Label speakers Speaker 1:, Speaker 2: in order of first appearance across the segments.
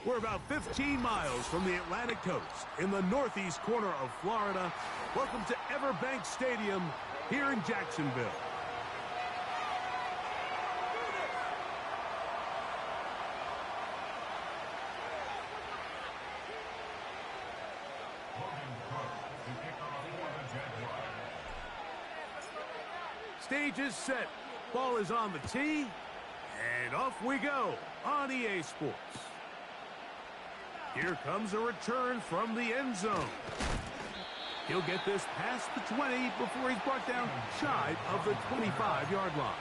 Speaker 1: We're about 15 miles from the Atlantic coast in the northeast corner of Florida. Welcome to Everbank Stadium here in Jacksonville. Stage is set. Ball is on the tee. And off we go on EA Sports. Here comes a return from the end zone. He'll get this past the 20 before he's brought down shy of the 25-yard line.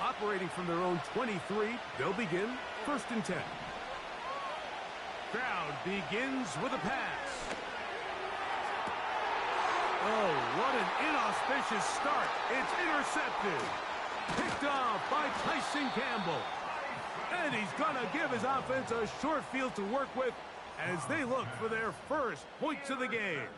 Speaker 1: Operating from their own 23, they'll begin 1st and 10. Crowd begins with a pass. Oh, what an inauspicious start. It's intercepted. Picked off by Tyson Campbell. And he's going to give his offense a short field to work with as they look for their first points of the game.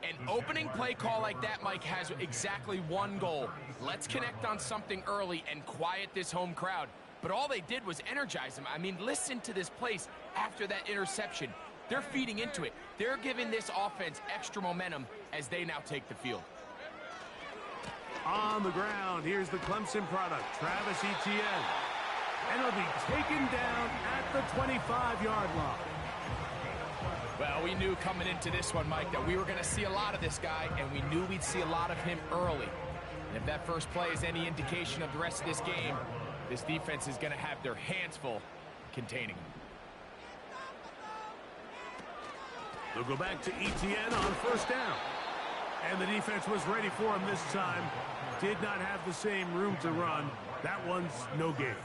Speaker 2: An opening play call like that, Mike, has exactly one goal. Let's connect on something early and quiet this home crowd. But all they did was energize them. I mean, listen to this place after that interception. They're feeding into it. They're giving this offense extra momentum as they now take the field.
Speaker 1: On the ground, here's the Clemson product, Travis Etienne. And he'll be taken down at the 25-yard line.
Speaker 2: Well, we knew coming into this one, Mike, that we were going to see a lot of this guy, and we knew we'd see a lot of him early. And if that first play is any indication of the rest of this game, this defense is going to have their hands full containing him.
Speaker 1: They'll go back to Etienne on 1st down. And the defense was ready for him this time. Did not have the same room to run. That one's no gain.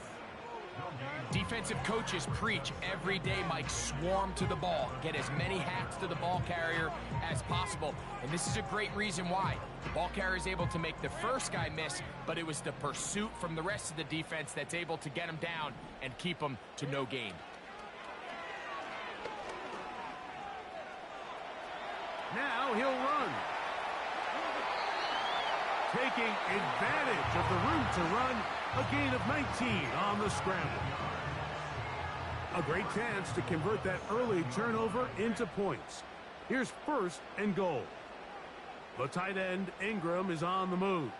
Speaker 2: Defensive coaches preach every day, Mike, swarm to the ball. Get as many hats to the ball carrier as possible. And this is a great reason why. The ball carrier is able to make the first guy miss, but it was the pursuit from the rest of the defense that's able to get him down and keep him to no gain.
Speaker 1: Now he'll run. Taking advantage of the room to run, a gain of 19 on the scramble. A great chance to convert that early turnover into points. Here's 1st and goal. The tight end, Ingram, is on the move.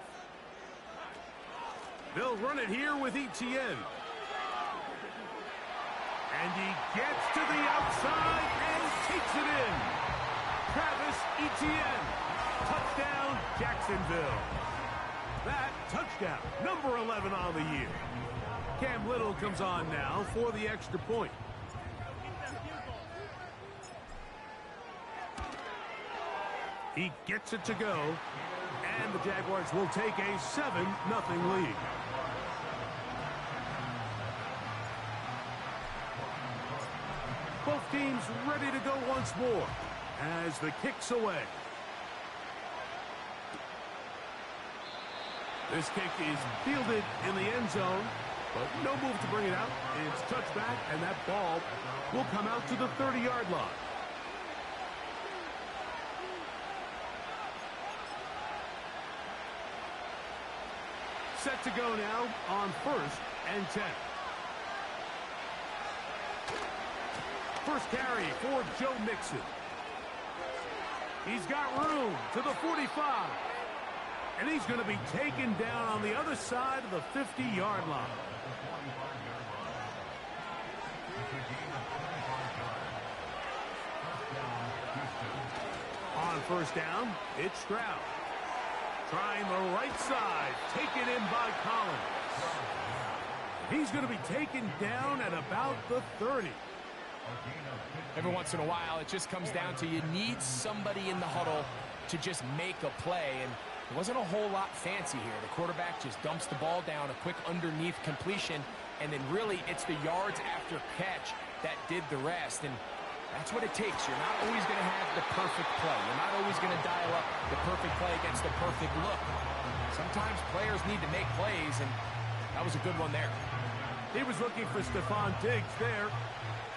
Speaker 1: They'll run it here with Etienne. And he gets to the outside and takes it in. Travis Etienne. Touchdown, Jacksonville. That touchdown, number 11 on the year. Cam Little comes on now for the extra point. He gets it to go, and the Jaguars will take a 7-0 lead. Both teams ready to go once more as the kick's away. This kick is fielded in the end zone, but no move to bring it out. It's touchback, and that ball will come out to the 30-yard line. Set to go now on 1st and 10. First carry for Joe Mixon. He's got room to the 45. And he's going to be taken down on the other side of the 50-yard line. On 1st down, it's Stroud. Trying the right side, taken in by Collins. He's going to be taken down at about the 30.
Speaker 2: Every once in a while, it just comes down to you need somebody in the huddle to just make a play, and it wasn't a whole lot fancy here. The quarterback just dumps the ball down, a quick underneath completion, and then really it's the yards after catch that did the rest. And that's what it takes. You're not always going to have the perfect play. You're not always going to dial up the perfect play against the perfect look. Sometimes players need to make plays, and that was a good one there.
Speaker 1: He was looking for Stephon Diggs there,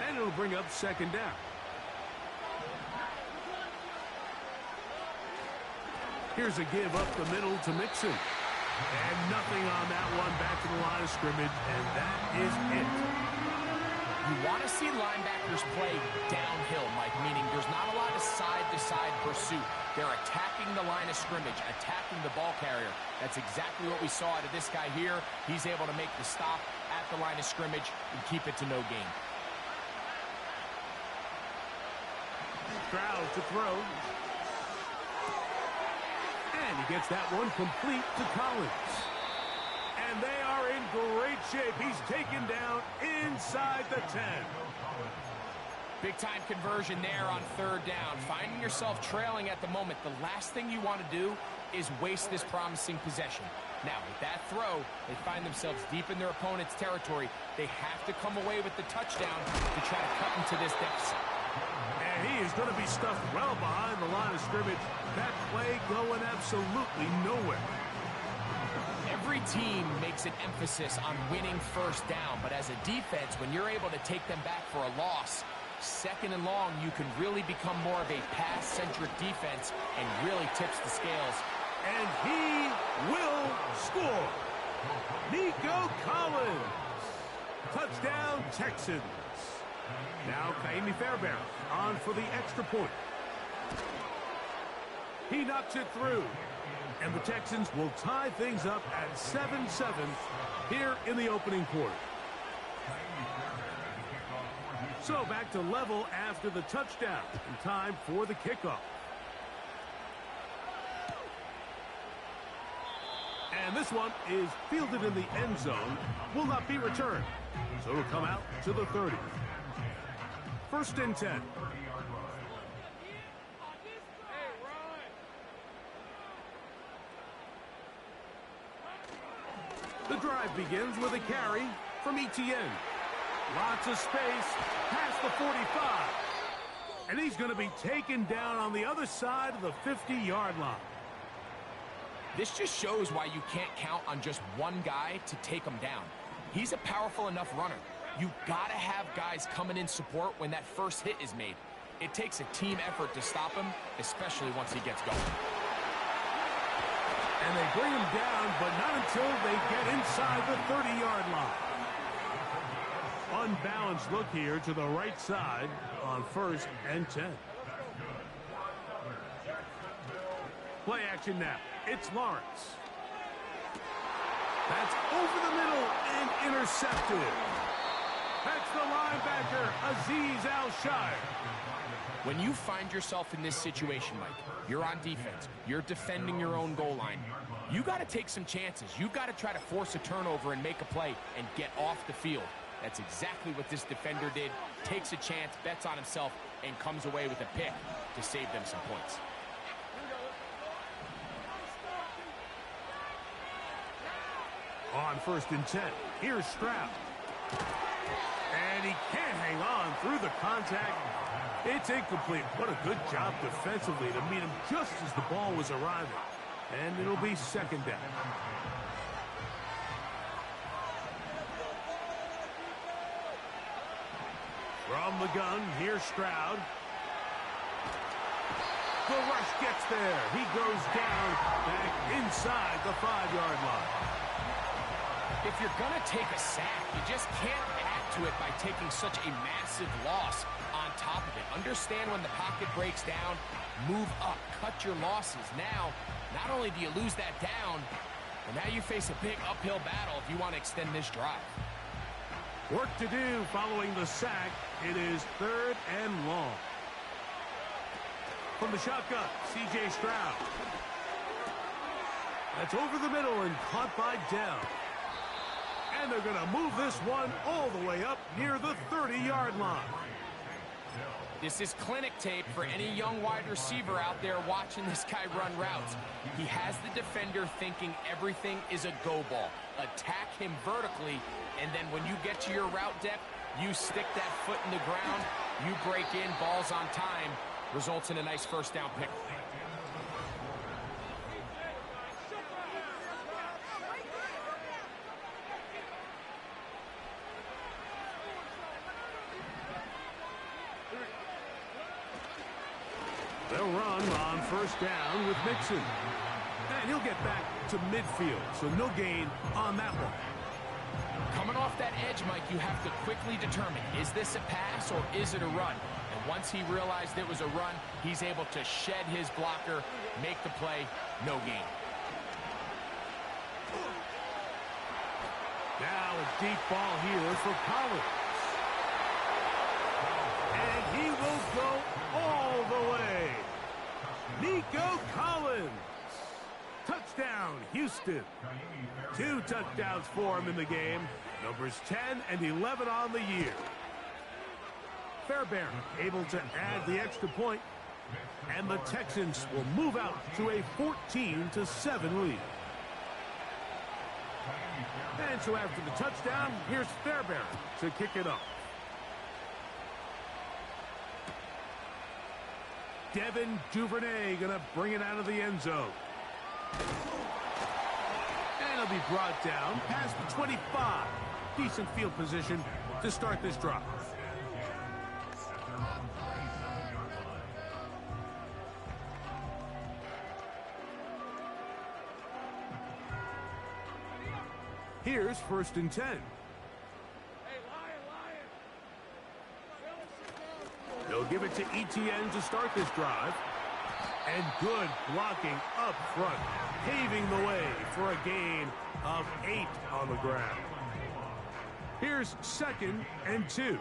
Speaker 1: and it'll bring up second down. Here's a give up the middle to Mixon. And nothing on that one, back to the line of scrimmage, and that is it.
Speaker 2: You want to see linebackers play downhill, Mike, meaning there's not a lot of side-to-side pursuit. They're attacking the line of scrimmage, attacking the ball carrier. That's exactly what we saw out of this guy here. He's able to make the stop at the line of scrimmage and keep it to no gain.
Speaker 1: Stroud to throw. And he gets that one complete to Collins. And they are in great shape. He's taken down inside the 10.
Speaker 2: Big-time conversion there on third down. Finding yourself trailing at the moment, the last thing you want to do is waste this promising possession. Now, with that throw, they find themselves deep in their opponent's territory. They have to come away with the touchdown to try to cut into this deficit.
Speaker 1: And he is going to be stuffed well behind the line of scrimmage. That play going absolutely nowhere.
Speaker 2: Every team makes an emphasis on winning first down, but as a defense, when you're able to take them back for a loss, second and long, you can really become more of a pass-centric defense and really tips the scales.
Speaker 1: And he will score. Nico Collins. Touchdown, Texans. Now Kaimi Fairbairn on for the extra point. He knocks it through. And the Texans will tie things up at 7-7 here in the opening quarter. So back to level after the touchdown. And time for the kickoff. And this one is fielded in the end zone. Will not be returned. So it'll come out to the 30. First and 10. The drive begins with a carry from Etienne. Lots of space past the 45. And he's going to be taken down on the other side of the 50-yard line.
Speaker 2: This just shows why you can't count on just one guy to take him down. He's a powerful enough runner. You've got to have guys coming in support when that first hit is made. It takes a team effort to stop him, especially once he gets going.
Speaker 1: And they bring him down, but not until they get inside the 30-yard line. Unbalanced look here to the right side on first and 10. Play action now. It's Lawrence. That's over the middle and intercepted. That's the linebacker, Azeez Al-Shire.
Speaker 2: When you find yourself in this situation, Mike, you're on defense, you're defending your own goal line, you got to take some chances. You got to try to force a turnover and make a play and get off the field. That's exactly what this defender did. Takes a chance, bets on himself, and comes away with a pick to save them some points.
Speaker 1: On first and 10, here's Stroud. And he can't hang on through the contact. It's incomplete. What a good job defensively to meet him just as the ball was arriving. And it'll be second down. From the gun, here's Stroud. The rush gets there. He goes down back inside the 5-yard line.
Speaker 2: If you're going to take a sack, you just can't add to it by taking such a massive loss on top of it. Understand when the pocket breaks down, move up, cut your losses. Now, not only do you lose that down, but now you face a big uphill battle if you want to extend this drive.
Speaker 1: Work to do following the sack. It is third and long. From the shotgun, C.J. Stroud. That's over the middle and caught by Dell. And they're going to move this one all the way up near the 30-yard line.
Speaker 2: This is clinic tape for any young wide receiver out there watching this guy run routes. He has the defender thinking everything is a go ball. Attack him vertically, and then when you get to your route depth, you stick that foot in the ground, you break in, balls on time, results in a nice first down pick.
Speaker 1: They'll run on first down with Mixon. And he'll get back to midfield, so no gain on that one.
Speaker 2: Coming off that edge, Mike, you have to quickly determine, is this a pass or is it a run? And once he realized it was a run, he's able to shed his blocker, make the play, no gain.
Speaker 1: Now a deep ball here for Collins. And he will go all the way. Nico Collins. Touchdown, Houston. 2 touchdowns for him in the game. Numbers 10 and 11 on the year. Fairbairn able to add the extra point. And the Texans will move out to a 14-7 lead. And so after the touchdown, here's Fairbairn to kick it off. Devin Duvernay going to bring it out of the end zone. And it'll be brought down past the 25. Decent field position to start this drive. Here's 1st and 10. They'll give it to Etienne to start this drive. And good blocking up front, paving the way for a gain of 8 on the ground. Here's 2nd and 2.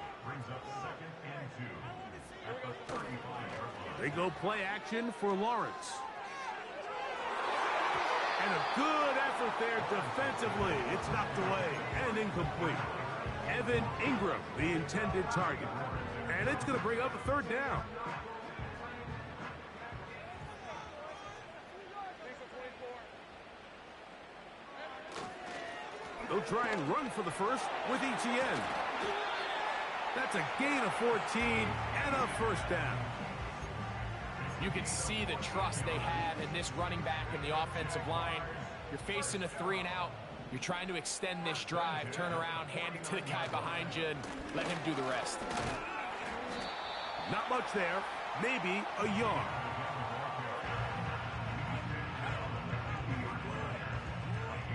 Speaker 1: They go play action for Lawrence. And a good effort there defensively. It's knocked away and incomplete. Evan Ingram, the intended target. And it's going to bring up a 3rd down. They'll try and run for the first with Etienne. That's a gain of 14 and a 1st down.
Speaker 2: You can see the trust they have in this running back and the offensive line. You're facing a 3-and-out. You're trying to extend this drive, turn around, hand it to the guy behind you, and let him do the rest.
Speaker 1: Not much there. Maybe a yard.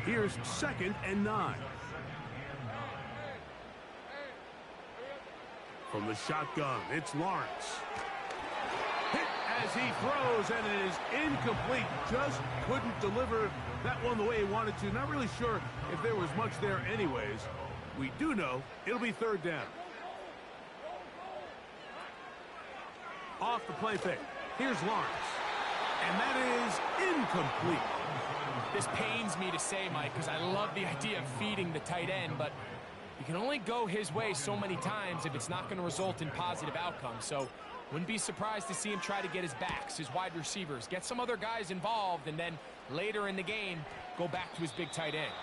Speaker 1: Here's 2nd and 9. From the shotgun, it's Lawrence. Hit as he throws, and it is incomplete. Just couldn't deliver that one the way he wanted to. Not really sure if there was much there anyways. We do know it'll be 3rd down. Off the play fake. Here's Lawrence. And that is incomplete.
Speaker 2: This pains me to say, Mike, because I love the idea of feeding the tight end, but you can only go his way so many times if it's not going to result in positive outcomes. So wouldn't be surprised to see him try to get his backs, his wide receivers, get some other guys involved, and then later in the game, go back to his big tight end.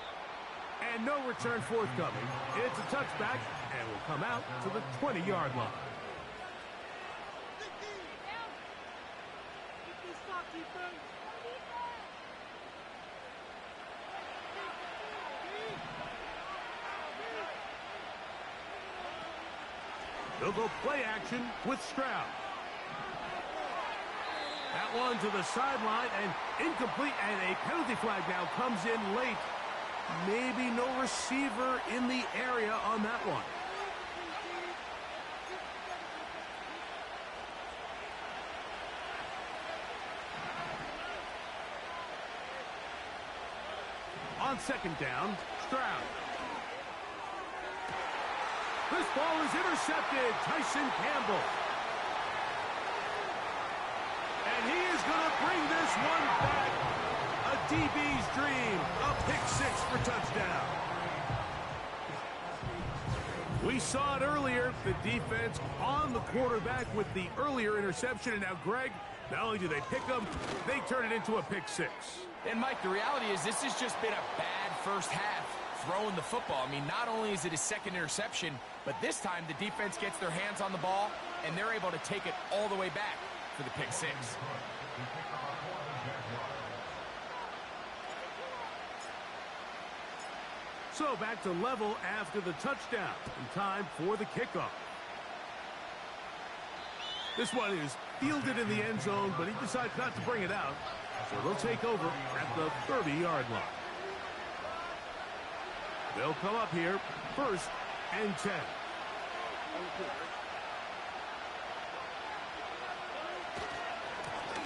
Speaker 1: And no return forthcoming. It's a touchback, and will come out to the 20-yard line. They'll go play action with Stroud. That one to the sideline and incomplete, and a penalty flag now comes in late. Maybe no receiver in the area on that one. On 2nd down, Stroud. This ball is intercepted. Tyson Campbell. And he is going to bring this one back. A DB's dream. A pick 6 for touchdown. We saw it earlier. The defense on the quarterback with the earlier interception. And now, Greg, not only do they pick them, they turn it into a pick 6.
Speaker 2: And, Mike, the reality is this has just been a bad first half throwing the football. I mean, not only is it his 2nd interception, but this time the defense gets their hands on the ball, and they're able to take it all the way back for the pick 6.
Speaker 1: So back to level after the touchdown. And time for the kickoff. This one is fielded in the end zone, but he decides not to bring it out. So they'll take over at the 30-yard line. They'll come up here, 1st and 10.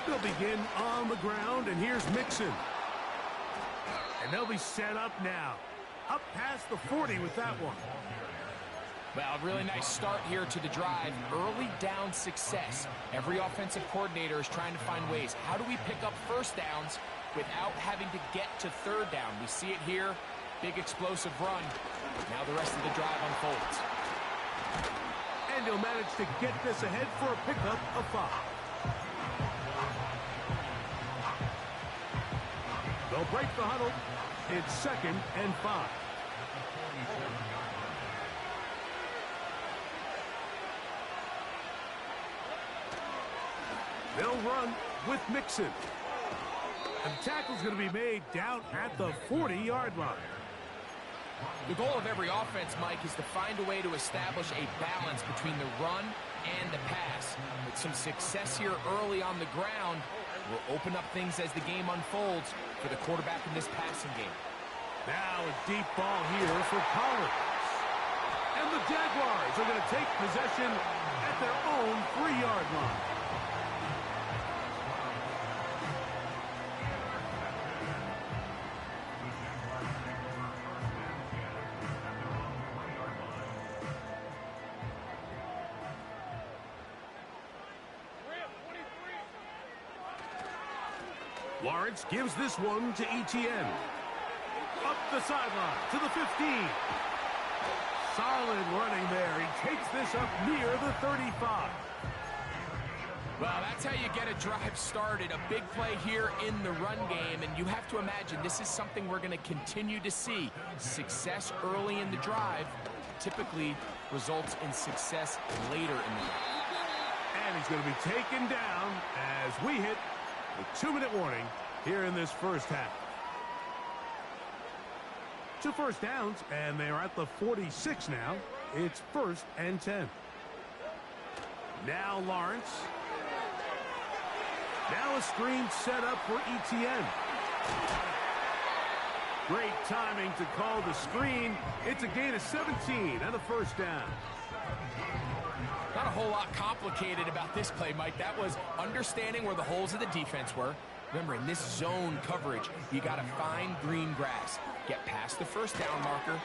Speaker 1: They'll begin on the ground, and here's Mixon. And they'll be set up now. Up past the 40 with that one.
Speaker 2: Well, really nice start here to the drive. Early down success. Every offensive coordinator is trying to find ways. How do we pick up first downs without having to get to 3rd down? We see it here. Big explosive run. Now the rest of the drive unfolds.
Speaker 1: And he'll manage to get this ahead for a pickup of 5. They'll break the huddle. It's 2nd and 5. They'll run with Mixon. And the tackle's going to be made down at the 40-yard line.
Speaker 2: The goal of every offense, Mike, is to find a way to establish a balance between the run and the pass. With some success here early on the ground, will open up things as the game unfolds for the quarterback in this passing game.
Speaker 1: Now a deep ball here for Collins. And the Jaguars are going to take possession at their own 3-yard line. Lawrence gives this one to Etienne. Up the sideline to the 15. Solid running there. He takes this up near the 35.
Speaker 2: Well, that's how you get a drive started. A big play here in the run game, and you have to imagine this is something we're going to continue to see. Success early in the drive typically results in success later in the drive.
Speaker 1: And he's going to be taken down as we hit the 2-minute warning here in this first half. 2 first downs, and they're at the 46 now. It's 1st and 10. Now Lawrence. Now a screen set up for Etienne. Great timing to call the screen. It's a gain of 17 and a 1st down.
Speaker 2: Not a whole lot complicated about this play, Mike. That was understanding where the holes of the defense were. Remember, in this zone coverage, you got to find green grass. Get past the 1st down marker,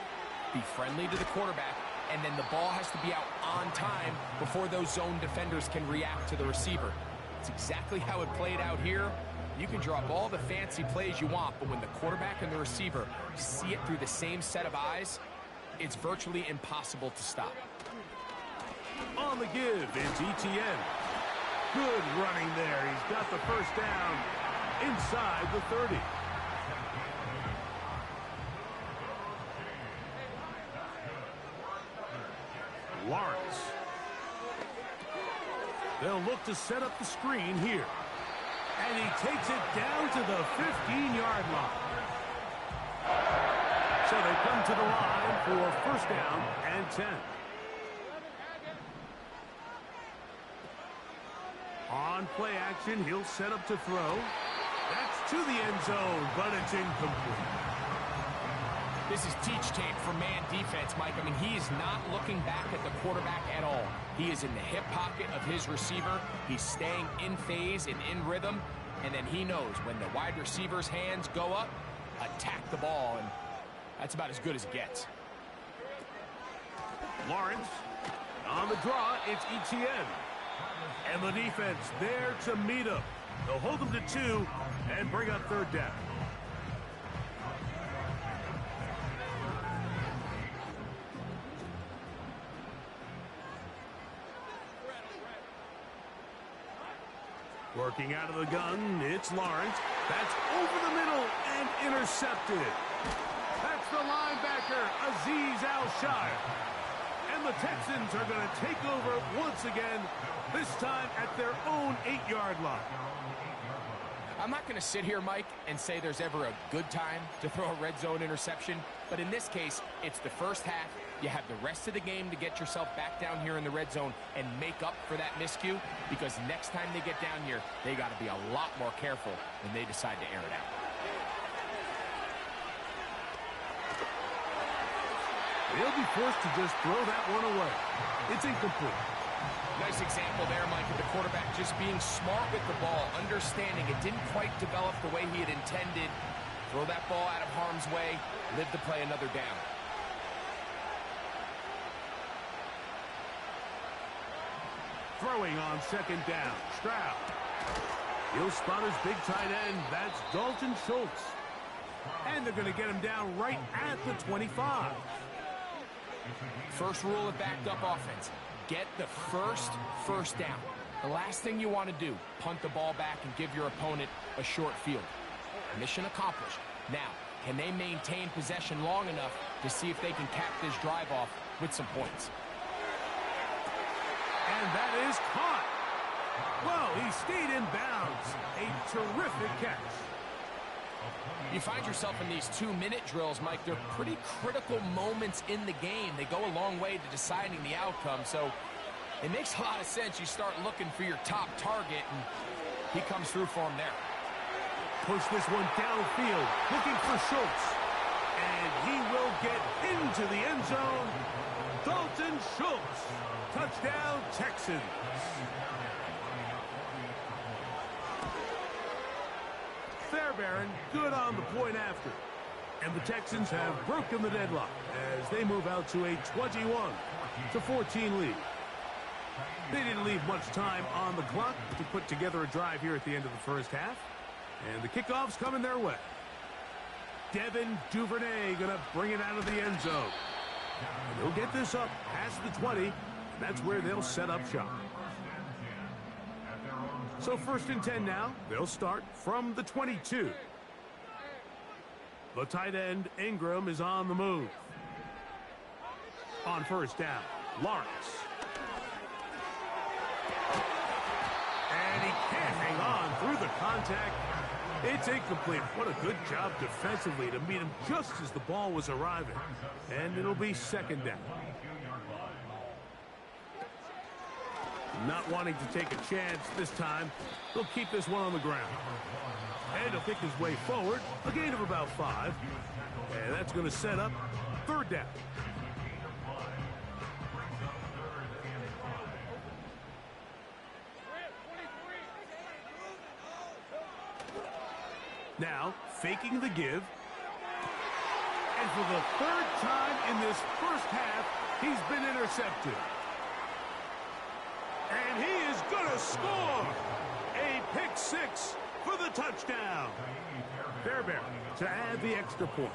Speaker 2: be friendly to the quarterback, and then the ball has to be out on time before those zone defenders can react to the receiver. It's exactly how it played out here. You can draw up all the fancy plays you want, but when the quarterback and the receiver see it through the same set of eyes, it's virtually impossible to stop.
Speaker 1: On the give, it's Etienne. Good running there. He's got the 1st down inside the 30. Lawrence. They'll look to set up the screen here. And he takes it down to the 15-yard line. So they come to the line for 1st down and 10. On play action, he'll set up to throw. That's to the end zone, but it's incomplete.
Speaker 2: This is teach tape for man defense, Mike. I mean, he is not looking back at the quarterback at all. He is in the hip pocket of his receiver. He's staying in phase and in rhythm. And then he knows when the wide receiver's hands go up, attack the ball. And that's about as good as it gets.
Speaker 1: Lawrence on the draw. It's Etienne. And the defense there to meet him. They'll hold him to 2 and bring up 3rd down. Working out of the gun, it's Lawrence. That's over the middle and intercepted. That's the linebacker, Azeez Al-Shire. And the Texans are going to take over once again, this time at their own 8-yard line.
Speaker 2: I'm not going to sit here, Mike, and say there's ever a good time to throw a red zone interception, but in this case, it's the first half. You have the rest of the game to get yourself back down here in the red zone and make up for that miscue, because next time they get down here, they got to be a lot more careful when they decide to air it out.
Speaker 1: They'll be forced to just throw that one away. It's incomplete.
Speaker 2: Nice example there, Mike, of the quarterback just being smart with the ball, understanding it didn't quite develop the way he had intended. Throw that ball out of harm's way, live to play another down.
Speaker 1: Throwing on second down, Stroud. He'll spot his big tight end. That's Dalton Schultz. And they're going to get him down right at the 25.
Speaker 2: First rule of backed up offense. Get the first down. The last thing you want to do, punt the ball back and give your opponent a short field. Mission accomplished. Now, can they maintain possession long enough to see if they can cap this drive off with some points?
Speaker 1: And that is caught. Well, he stayed in bounds. A terrific catch.
Speaker 2: You find yourself in these 2-minute drills, Mike. They're pretty critical moments in the game. They go a long way to deciding the outcome. So it makes a lot of sense. You start looking for your top target, and he comes through for him there.
Speaker 1: Push this one downfield, looking for Schultz. And he will get into the end zone. Dalton Schultz. Touchdown, Texans. Fairbairn, good on the point after. And the Texans have broken the deadlock as they move out to a 21-14 lead. They didn't leave much time on the clock to put together a drive here at the end of the first half. And the kickoff's coming their way. Devin Duvernay going to bring it out of the end zone. And they'll get this up past the 20, and that's where they'll set up shop. So 1st and 10 now. They'll start from the 22. The tight end, Ingram, is on the move. On 1st down, Lawrence. And he can't hang on through the contact. It's incomplete. What a good job defensively to meet him just as the ball was arriving. And it'll be 2nd down. Not wanting to take a chance this time, they'll keep this one on the ground. And he'll pick his way forward, a gain of about 5. And that's going to set up 3rd down. Now, faking the give. And for the 3rd time in this first half, he's been intercepted. And he is going to score a pick 6 for the touchdown. Fairbairn to add the extra point.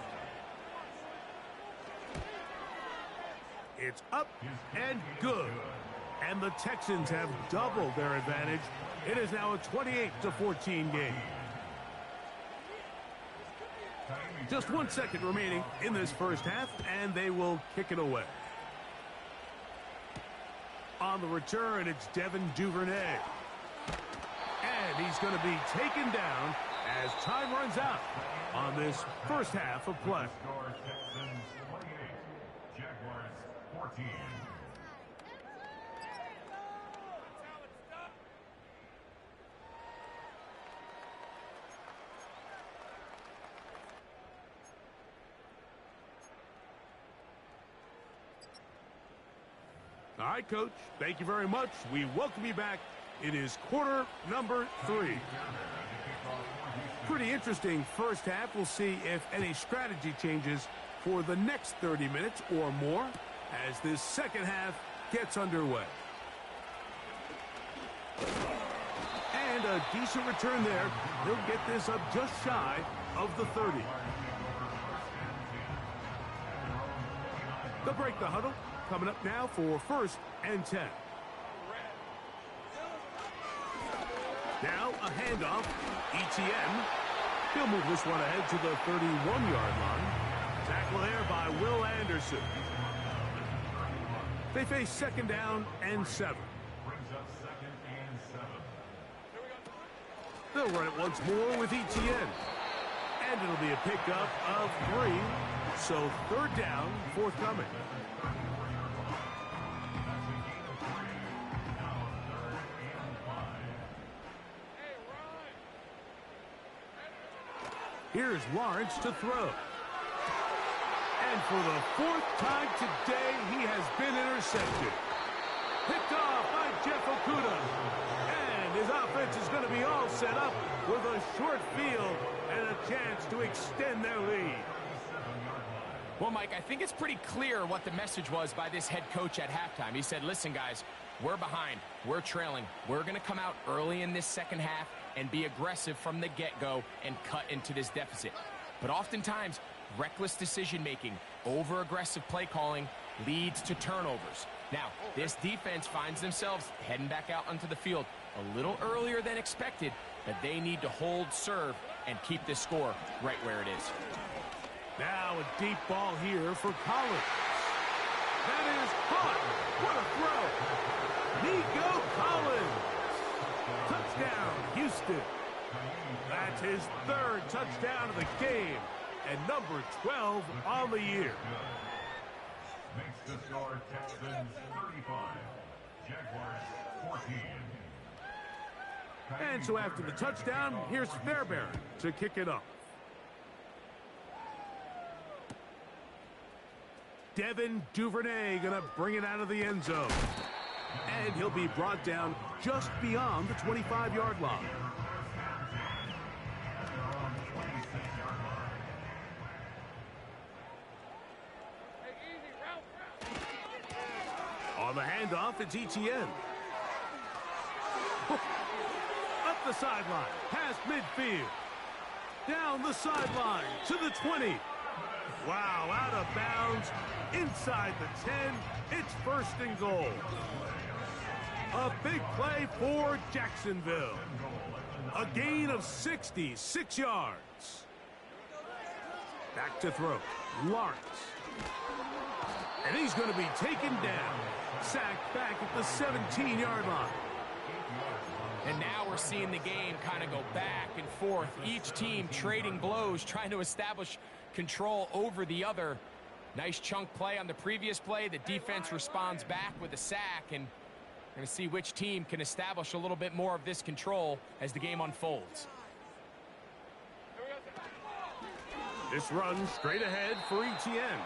Speaker 1: It's up and good. And the Texans have doubled their advantage. It is now a 28-14 game. Just 1 second remaining in this first half, and they will kick it away. On the return, it's Devin Duvernay. And he's going to be taken down as time runs out on this first half of play.
Speaker 3: Texans 28, Jaguars 14.
Speaker 1: All right, Coach, thank you very much. We welcome you back. It is quarter number 3. Pretty interesting first half. We'll see if any strategy changes for the next 30 minutes or more as this second half gets underway. And a decent return there. They'll get this up just shy of the 30. They'll break the huddle. Coming up now for 1st and 10. Now a handoff. ETN. He'll move this one ahead to the 31-yard line. Tackle there by Will Anderson. They face 2nd down and 7. They'll run it once more with ETN. And it'll be a pickup of 3. So third down, forthcoming. Here's Lawrence to throw. And for the 4th time today, he has been intercepted. Picked off by Jeff Okuda. And his offense is going to be all set up with a short field and a chance to extend their lead.
Speaker 2: Well, Mike, I think it's pretty clear what the message was by this head coach at halftime. He said, listen, guys, we're behind. We're trailing. We're going to come out early in this second half and be aggressive from the get-go and cut into this deficit. But oftentimes, reckless decision-making, over-aggressive play calling leads to turnovers. Now, this defense finds themselves heading back out onto the field a little earlier than expected, but they need to hold serve and keep this score right where it is.
Speaker 1: Now a deep ball here for Collins. That is caught. What a throw. Nico Collins. Touchdown, Houston. That's his 3rd touchdown of the game and number 12 on the year.
Speaker 3: Makes the score Texans 35, Jaguars 14.
Speaker 1: And so after the touchdown, here's Fairbairn to kick it up. Devin Duvernay going to bring it out of the end zone. And he'll be brought down just beyond the 25-yard line. On the handoff, it's ETN. Up the sideline, past midfield. Down the sideline to the 20. Wow, out of bounds, inside the 10. It's 1st and goal. A big play for Jacksonville. A gain of 66 yards. Back to throw. Lawrence. And he's going to be taken down. Sacked back at the 17-yard line.
Speaker 2: And now we're seeing the game kind of go back and forth. Each team trading blows, trying to establish control over the other. Nice chunk play on the previous play. The defense responds back with a sack, and we're going to see which team can establish a little bit more of this control as the game unfolds.
Speaker 1: This run straight ahead for ETN.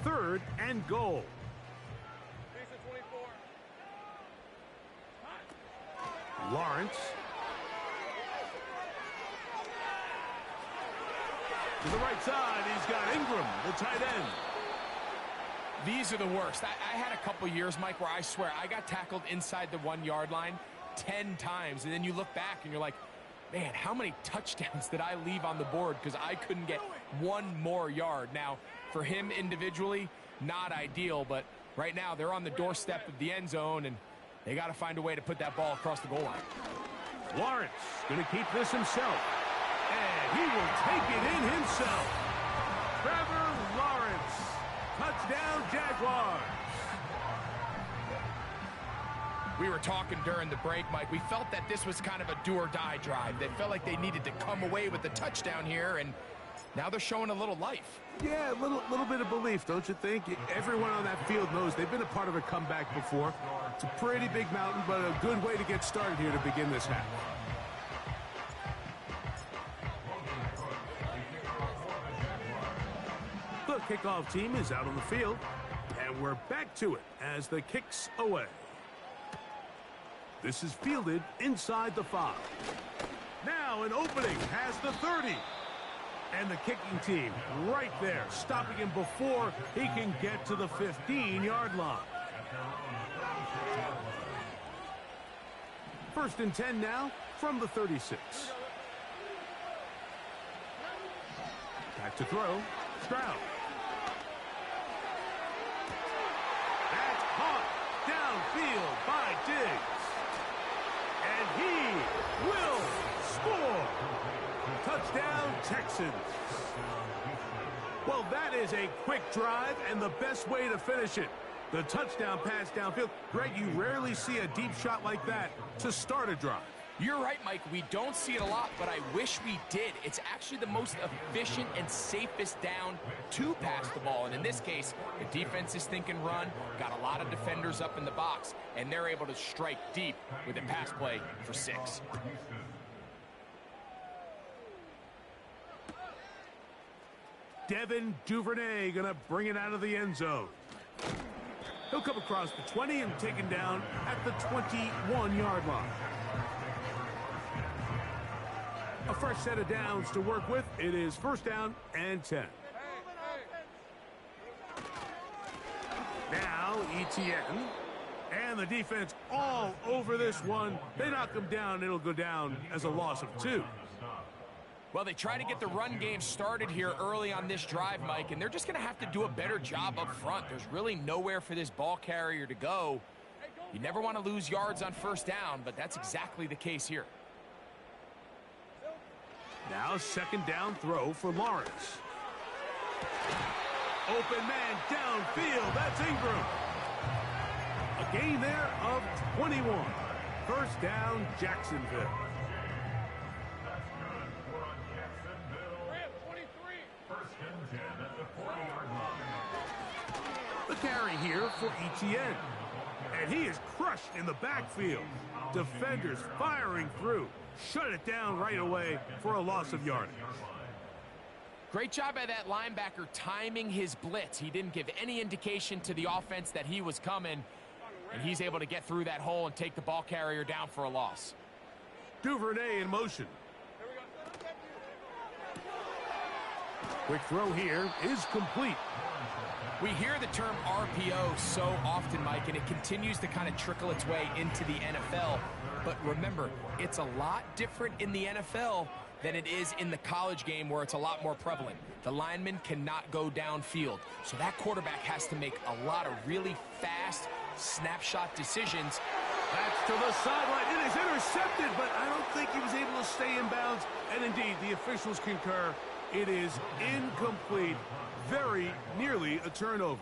Speaker 1: Third and goal. Lawrence. To the right side, he's got Ingram, the tight end.
Speaker 2: These are the worst. I had a couple years, Mike, where I swear I got tackled inside the 1-yard line 10 times, and then you look back and you're like, man, how many touchdowns did I leave on the board because I couldn't get one more yard? Now, for him individually, not ideal, but right now they're on the doorstep of the end zone, and they got to find a way to put that ball across the goal line.
Speaker 1: Lawrence going to keep this himself, and he will take it in himself. Trevor Lawrence, touchdown Jaguars.
Speaker 2: We were talking during the break, Mike. We felt that this was kind of a do-or-die drive. They felt like they needed to come away with the touchdown here, and now they're showing a little life.
Speaker 1: Yeah, a little bit of belief, don't you think? Everyone on that field knows they've been a part of a comeback before. It's a pretty big mountain, but a good way to get started here to begin this half. The kickoff team is out on the field, and we're back to it as the kick's away. This is fielded inside the 5. Now an opening past the 30. And the kicking team right there, stopping him before he can get to the 15-yard line. 1st and 10 now from the 36. Back to throw. Stroud. That's caught downfield by Diggs. And he will score. Touchdown, Texans. Well, that is a quick drive and the best way to finish it. The touchdown pass downfield. Greg, you rarely see a deep shot like that to start a drive.
Speaker 2: You're right, Mike. We don't see it a lot, but I wish we did. It's actually the most efficient and safest down to pass the ball. And in this case, the defense is thinking run, got a lot of defenders up in the box, and they're able to strike deep with a pass play for 6.
Speaker 1: Devin Duvernay going to bring it out of the end zone. He'll come across the 20 and taken down at the 21-yard line. A fresh set of downs to work with. It is first down and 10. Now ETN and the defense all over this one. They knock him down. It'll go down as a loss of 2.
Speaker 2: Well, they try to get the run game started here early on this drive, Mike, and they're just going to have to do a better job up front. There's really nowhere for this ball carrier to go. You never want to lose yards on first down, but that's exactly the case here.
Speaker 1: Now second down throw for Lawrence. Open man downfield. That's Ingram. A gain there of 21. First down, Jacksonville. The carry here for ETN. And he is crushed in the backfield. Defenders firing through. Shut it down right away for a loss of yardage.
Speaker 2: Great job by that linebacker timing his blitz. He didn't give any indication to the offense that he was coming, and he's able to get through that hole and take the ball carrier down for a loss.
Speaker 1: Duvernay in motion. Quick throw here is complete.
Speaker 2: We hear the term RPO so often, Mike, and it continues to kind of trickle its way into the NFL. But remember, it's a lot different in the NFL than it is in the college game where it's a lot more prevalent. The lineman cannot go downfield, so that quarterback has to make a lot of really fast snapshot decisions.
Speaker 1: That's to the sideline. It is intercepted, but I don't think he was able to stay in bounds. And indeed, the officials concur. It is incomplete. Very nearly a turnover.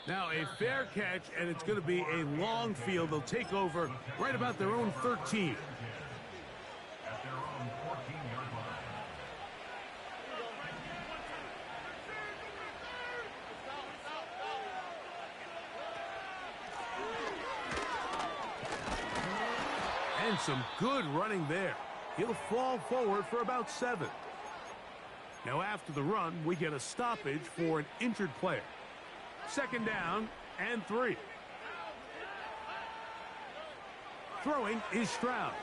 Speaker 1: Now a fair catch, and it's going to be a long field. They'll take over right about their own 13.
Speaker 3: At their own 14-yard line.
Speaker 1: And some good running there. He'll fall forward for about 7. Now after the run, we get a stoppage for an injured player. Second down and 3. Throwing is Stroud.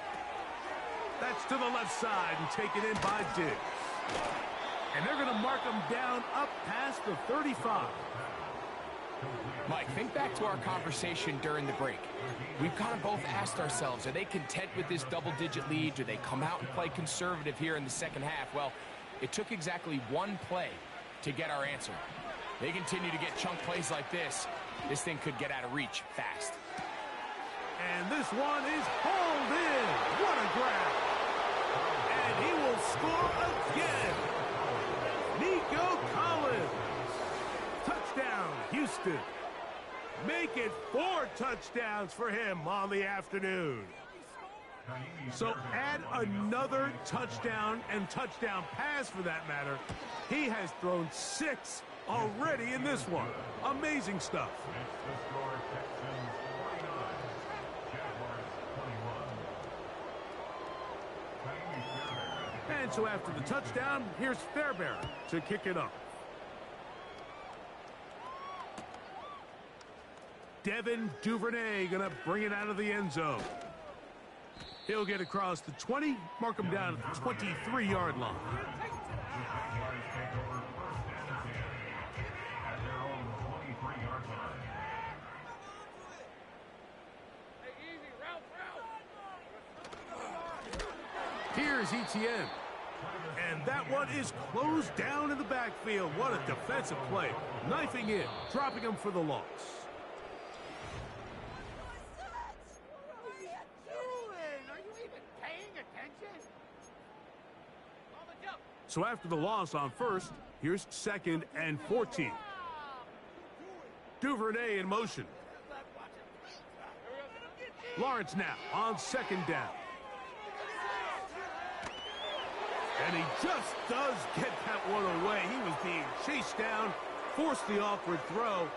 Speaker 1: That's to the left side and taken in by Diggs. And they're going to mark him down up past the 35.
Speaker 2: Mike, think back to our conversation during the break. We've kind of both asked ourselves, are they content with this double-digit lead? Do they come out and play conservative here in the second half? Well, it took exactly one play to get our answer. They continue to get chunk plays like this. This thing could get out of reach fast.
Speaker 1: And this one is hauled in. What a grab. And he will score again. Nico Collins. Touchdown, Houston. Make it 4 touchdowns for him on the afternoon. So add another touchdown and touchdown pass for that matter. He has thrown 6 already in this one. Amazing stuff.
Speaker 3: The score, Texans 49, Jaguars 21.
Speaker 1: And so after the touchdown, here's Fairbairn to kick it up. Devin Duvernay going to bring it out of the end zone. He'll get across the 20, mark him down at the 23-yard line. Here's ETN. And that one is closed down in the backfield. What a defensive play. Knifing in, dropping him for the loss. So after the loss on first, here's 2nd and 14. Duvernay in motion. Lawrence now on 2nd down. And he just does get that one away. He was being chased down, forced the awkward throw.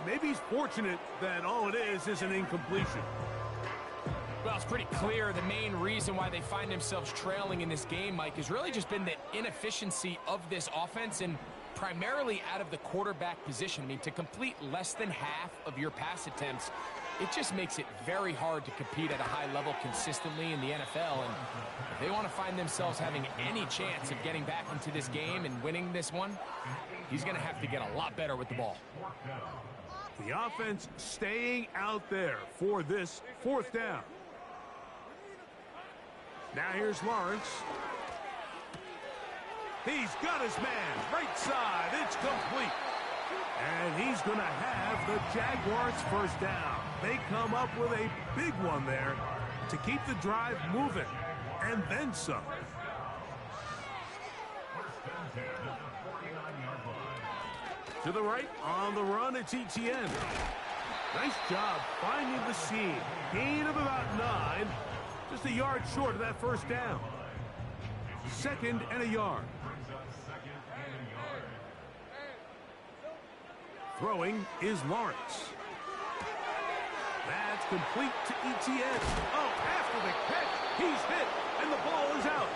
Speaker 1: Maybe he's fortunate that all it is an incompletion.
Speaker 2: Well, it's pretty clear the main reason why they find themselves trailing in this game, Mike, has really just been the inefficiency of this offense and primarily out of the quarterback position. I mean, to complete less than half of your pass attempts, it just makes it very hard to compete at a high level consistently in the NFL. And if they want to find themselves having any chance of getting back into this game and winning this one, he's going to have to get a lot better with the ball.
Speaker 1: The offense staying out there for this 4th down. Now here's Lawrence. He's got his man, right side, it's complete. And he's going to have the Jaguars 1st down. They come up with a big one there to keep the drive moving, and then some. To the right, on the run, it's ETN. Nice job finding the seam. Gain of about 9. Just a yard short of that 1st down. 2nd and a yard. Throwing is Lawrence. That's complete to ETN. Oh, after the catch, he's hit, and the ball is out.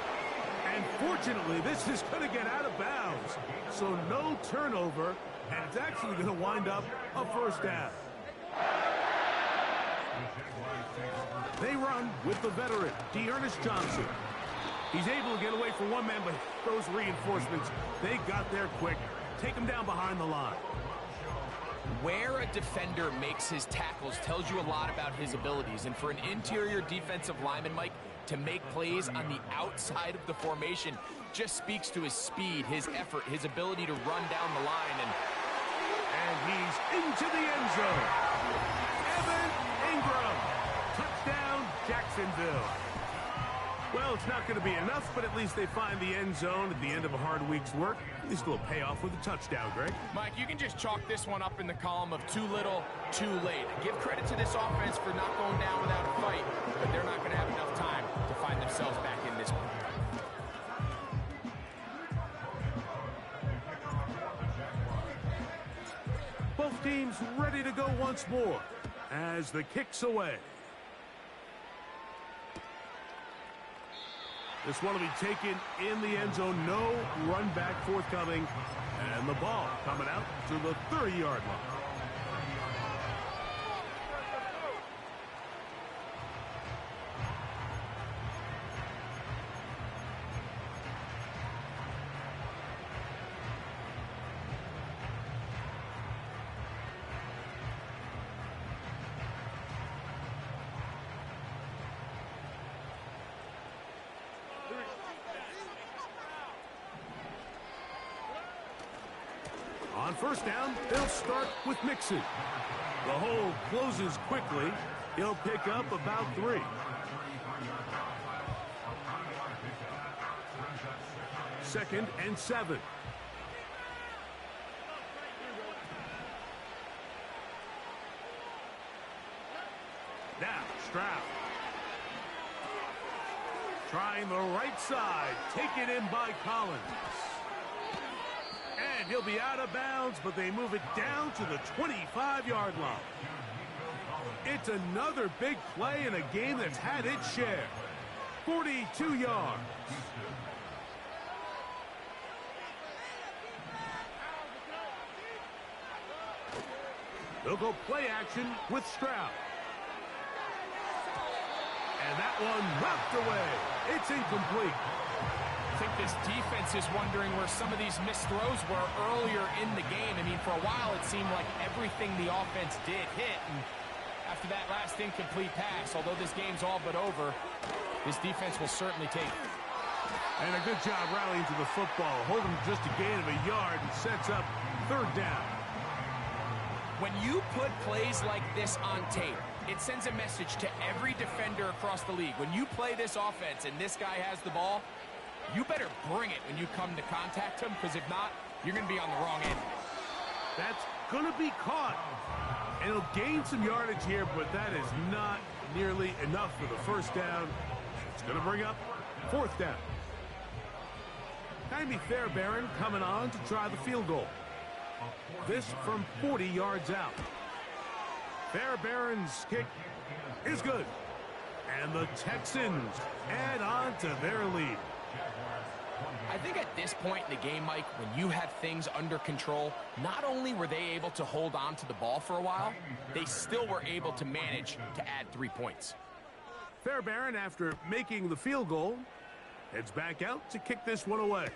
Speaker 1: And fortunately, this is going to get out of bounds. So no turnover, and it's actually going to wind up a 1st down. They run with the veteran, D'Ernest Johnson. He's able to get away from one man, but those reinforcements, they got there quick. Take him down behind the line.
Speaker 2: Where a defender makes his tackles tells you a lot about his abilities. And for an interior defensive lineman, Mike, to make plays on the outside of the formation just speaks to his speed, his effort, his ability to run down the line.
Speaker 1: And he's into the end zone. Evan Ingram. Touchdown, Jacksonville. Well, it's not going to be enough, but at least they find the end zone at the end of a hard week's work. At least a little payoff with a touchdown, Greg.
Speaker 2: Mike, you can just chalk this one up in the column of too little, too late. Give credit to this offense for not going down without a fight, but they're not going to have enough time to find themselves back in this one.
Speaker 1: Both teams ready to go once more as the kick's away. This one will be taken in the end zone. No run back forthcoming. And the ball coming out to the 30-yard line. On 1st down, they'll start with Mixon. The hole closes quickly. He'll pick up about 3. 2nd and 7. Now, Stroud. Trying the right side. Taken in by Collins. And he'll be out of bounds, but they move it down to the 25-yard line. It's another big play in a game that's had its share. 42 yards. They'll go play action with Stroud. And that one knocked away. It's incomplete.
Speaker 2: I think this defense is wondering where some of these missed throws were earlier in the game. I mean, for a while, it seemed like everything the offense did hit. And after that last incomplete pass, although this game's all but over, this defense will certainly take it.
Speaker 1: And a good job rallying to the football. Holding just a gain of a yard and sets up 3rd down.
Speaker 2: When you put plays like this on tape, it sends a message to every defender across the league. When you play this offense and this guy has the ball, you better bring it when you come to contact him, because if not, you're going to be on the wrong end.
Speaker 1: That's going to be caught. And he'll gain some yardage here, but that is not nearly enough for the first down. It's going to bring up fourth down. Jaime Fairbairn coming on to try the field goal. This from 40 yards out. Fairbairn's kick is good. And the Texans add on to their lead.
Speaker 2: I think at this point in the game, Mike, when you have things under control, not only were they able to hold on to the ball for a while, they still were able to manage to add 3 points.
Speaker 1: Fairbairn, after making the field goal, heads back out to kick this one away.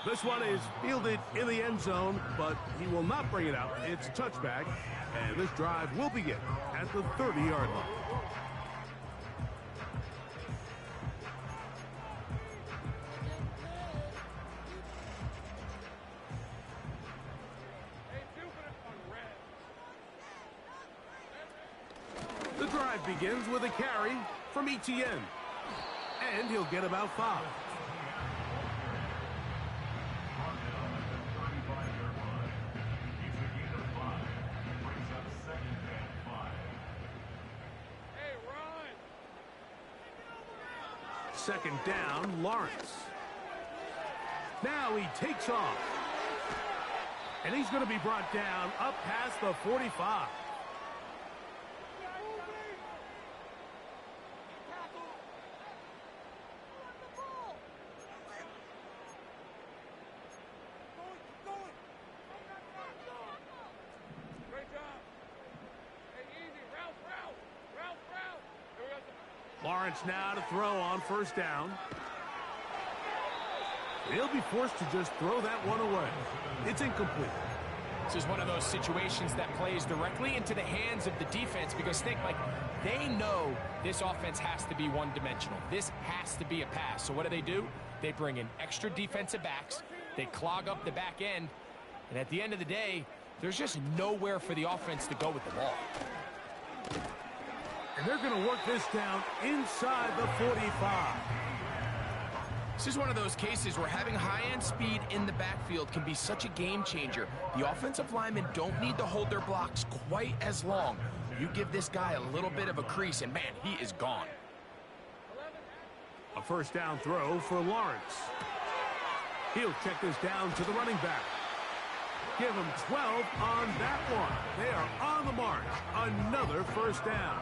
Speaker 1: This one is fielded in the end zone, but he will not bring it out. It's a touchback, and this drive will begin at the 30-yard line. The drive begins with a carry from Etienne, and he'll get about 5. Second down, Lawrence. Now he takes off. And he's going to be brought down up past the 45. Lawrence now to throw on first down. He'll be forced to just throw that one away. It's incomplete.
Speaker 2: This is one of those situations that plays directly into the hands of the defense, because think, like, they know this offense has to be one-dimensional. This has to be a pass. So what do? They bring in extra defensive backs. They clog up the back end. And at the end of the day, there's just nowhere for the offense to go with the ball.
Speaker 1: And they're going to work this down inside the 45.
Speaker 2: This is one of those cases where having high-end speed in the backfield can be such a game changer. The offensive linemen don't need to hold their blocks quite as long. You give this guy a little bit of a crease, and man, he is gone.
Speaker 1: A first down throw for Lawrence. He'll check this down to the running back. Give him 12 on that one. They are on the march. Another first down.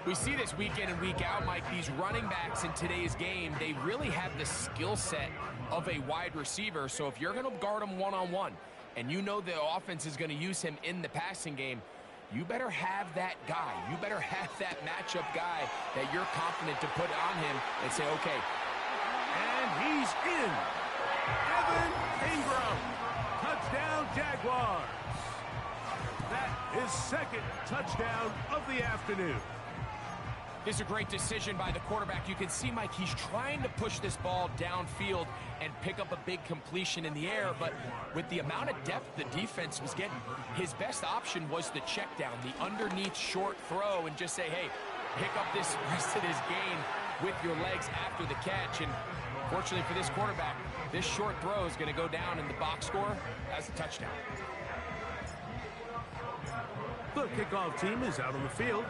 Speaker 2: We see this week in and week out, Mike, these running backs in today's game, they really have the skill set of a wide receiver. So if you're going to guard him one-on-one and you know the offense is going to use him in the passing game, you better have that guy. You better have that matchup guy that you're confident to put on him and say, okay.
Speaker 1: And he's in. Evan Ingram. Touchdown, Jaguars. That is second touchdown of the afternoon.
Speaker 2: It's a great decision by the quarterback. You can see, Mike, he's trying to push this ball downfield and pick up a big completion in the air, but with the amount of depth the defense was getting, his best option was the check down, the underneath short throw, and just say, hey, pick up this rest of this gain with your legs after the catch. And fortunately for this quarterback, this short throw is going to go down in the box score as a touchdown.
Speaker 1: The kickoff team is out on the field.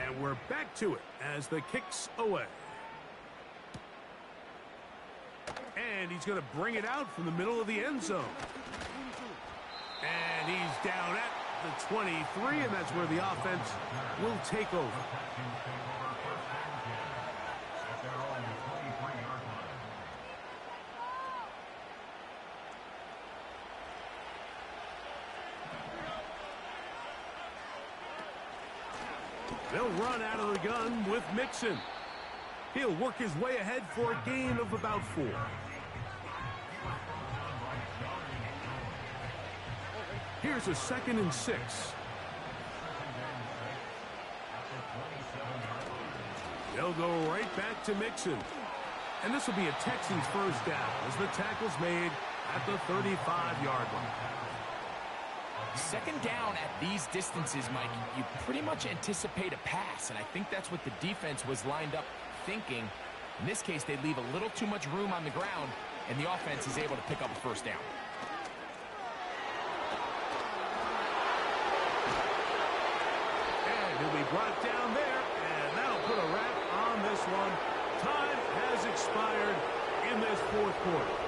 Speaker 1: And we're back to it as the kick's away. And he's going to bring it out from the middle of the end zone. And he's down at the 23, and that's where the offense will take over. They'll run out of the gun with Mixon. He'll work his way ahead for a gain of about 4. Here's a 2nd and 6. They'll go right back to Mixon. And this will be a Texans first down as the tackle's made at the 35-yard line.
Speaker 2: Second down at these distances, Mike, you pretty much anticipate a pass, and I think that's what the defense was lined up thinking. In this case, they leave a little too much room on the ground, and the offense is able to pick up a first down.
Speaker 1: And he'll be brought down there, and that'll put a wrap on this one. Time has expired in this fourth quarter.